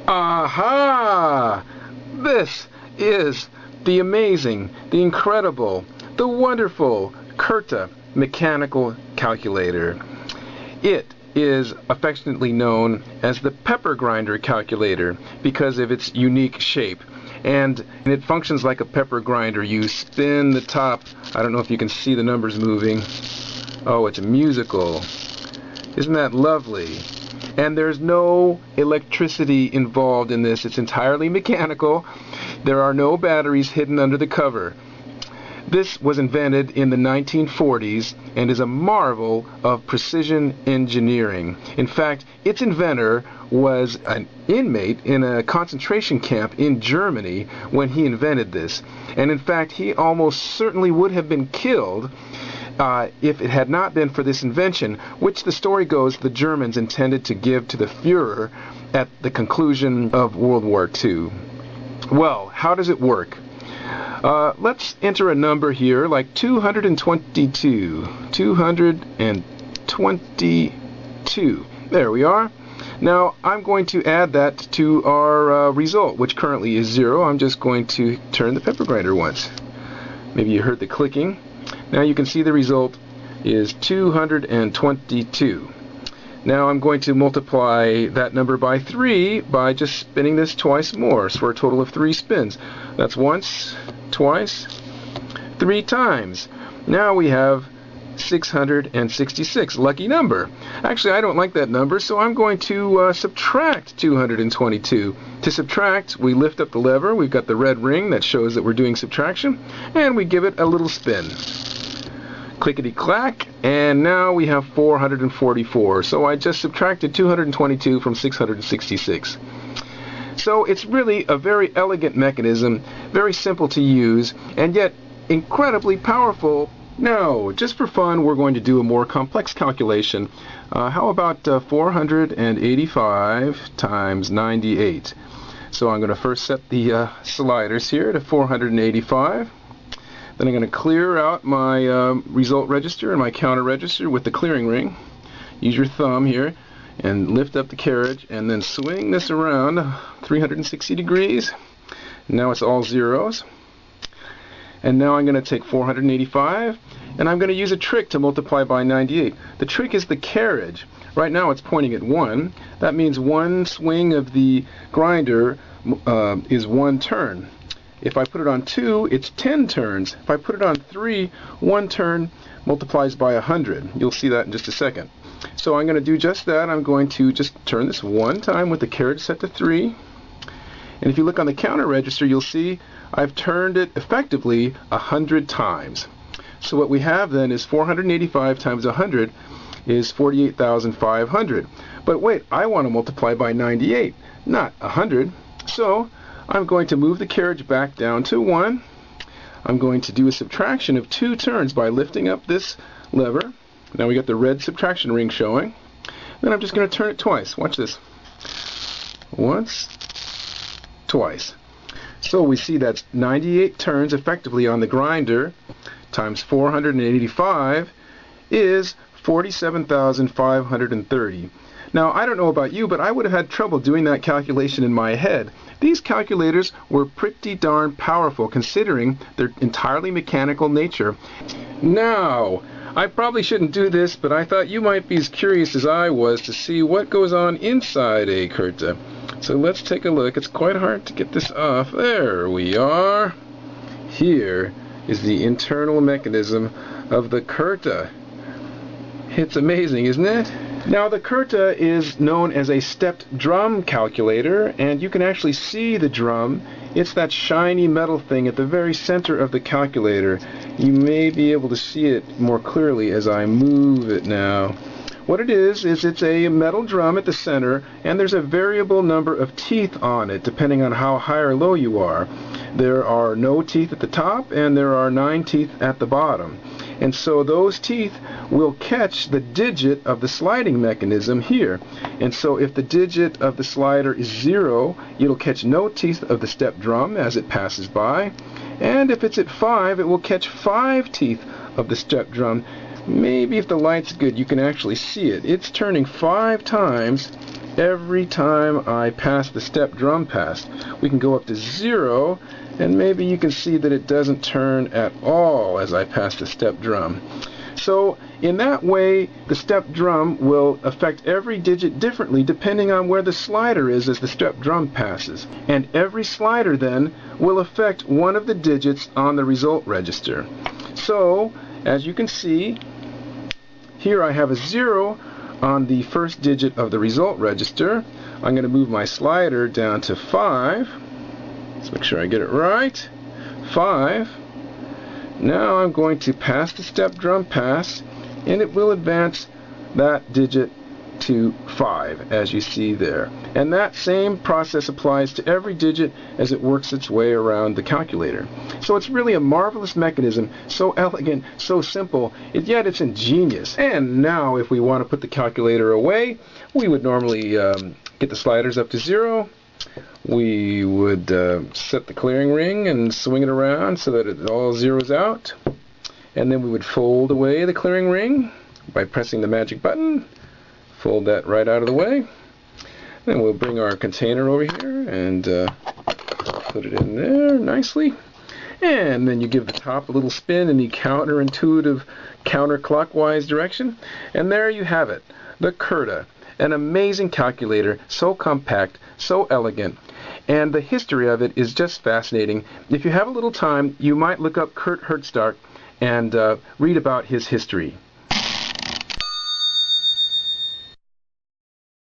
Aha! This is the amazing, the incredible, the wonderful Curta mechanical calculator. It is affectionately known as the pepper grinder calculator because of its unique shape. And it functions like a pepper grinder. You spin the top. I don't know if you can see the numbers moving. Oh, it's musical. Isn't that lovely? And there's no electricity involved in this. It's entirely mechanical. There are no batteries hidden under the cover. This was invented in the 1940s and is a marvel of precision engineering. In fact, its inventor was an inmate in a concentration camp in Germany when he invented this. And in fact, he almost certainly would have been killed if it had not been for this invention, which the story goes the Germans intended to give to the Führer at the conclusion of World War II. Well, how does it work? Let's enter a number here like 222. 222. There we are. Now I'm going to add that to our result, which currently is 0. I'm just going to turn the pepper grinder once. Maybe you heard the clicking. Now you can see the result is 222. Now I'm going to multiply that number by 3 by just spinning this twice more, so for a total of 3 spins. That's once, twice, 3 times. Now we have 666. Lucky number. Actually, I don't like that number, so I'm going to subtract 222. To subtract, we lift up the lever. We've got the red ring that shows that we're doing subtraction, and we give it a little spin. Clickety-clack, and now we have 444. So I just subtracted 222 from 666. So it's really a very elegant mechanism, very simple to use, and yet incredibly powerful. Now, just for fun, we're going to do a more complex calculation. How about 485 times 98? So I'm going to first set the sliders here to 485. Then I'm going to clear out my result register and my counter register with the clearing ring. Use your thumb here and lift up the carriage and then swing this around 360 degrees. Now it's all zeros. And now I'm going to take 485 and I'm going to use a trick to multiply by 98. The trick is the carriage. Right now it's pointing at 1. That means one swing of the grinder is 1 turn. If I put it on 2, it's 10 turns. If I put it on 3, 1 turn multiplies by 100. You'll see that in just a second. So I'm going to do just that. I'm going to just turn this 1 time with the carriage set to 3. And if you look on the counter register, you'll see I've turned it effectively 100 times. So what we have then is 485 times 100 is 48,500. But wait, I want to multiply by 98, not 100. So I'm going to move the carriage back down to 1. I'm going to do a subtraction of 2 turns by lifting up this lever. Now we got the red subtraction ring showing. Then I'm just going to turn it twice. Watch this. Once, twice. So we see that's 98 turns effectively on the grinder times 485 is 47,530. Now, I don't know about you, but I would have had trouble doing that calculation in my head. These calculators were pretty darn powerful considering their entirely mechanical nature. Now, I probably shouldn't do this, but I thought you might be as curious as I was to see what goes on inside a Curta. So let's take a look. It's quite hard to get this off. There we are. Here is the internal mechanism of the Curta. It's amazing, isn't it? Now the Curta is known as a stepped drum calculator, and you can actually see the drum. It's that shiny metal thing at the very center of the calculator. You may be able to see it more clearly as I move it now. What it is it's a metal drum at the center, and there's a variable number of teeth on it depending on how high or low you are. There are no teeth at the top, and there are 9 teeth at the bottom. And so those teeth will catch the digit of the sliding mechanism here. And so if the digit of the slider is 0, it'll catch no teeth of the step drum as it passes by. And if it's at 5, it will catch 5 teeth of the step drum. Maybe if the light's good, you can actually see it. It's turning 5 times every time I pass the step drum pass. We can go up to 0, and maybe you can see that it doesn't turn at all as I pass the step drum. So in that way, the step drum will affect every digit differently depending on where the slider is as the step drum passes. And every slider then will affect one of the digits on the result register. So, as you can see, here I have a 0 on the first digit of the result register. I'm going to move my slider down to 5. Let's make sure I get it right. 5. Now I'm going to pass the step drum pass, and it will advance that digit to 5, as you see there. And that same process applies to every digit as it works its way around the calculator. So it's really a marvelous mechanism, so elegant, so simple, yet it's ingenious. And now if we want to put the calculator away, we would normally get the sliders up to 0. We would set the clearing ring and swing it around so that it all zeroes out. And then we would fold away the clearing ring by pressing the magic button. Fold that right out of the way. Then we'll bring our container over here and put it in there nicely. And then you give the top a little spin in the counterintuitive counterclockwise direction. And there you have it, the Curta. An amazing calculator, so compact, so elegant, and the history of it is just fascinating. If you have a little time, you might look up Kurt Hertzstark and read about his history.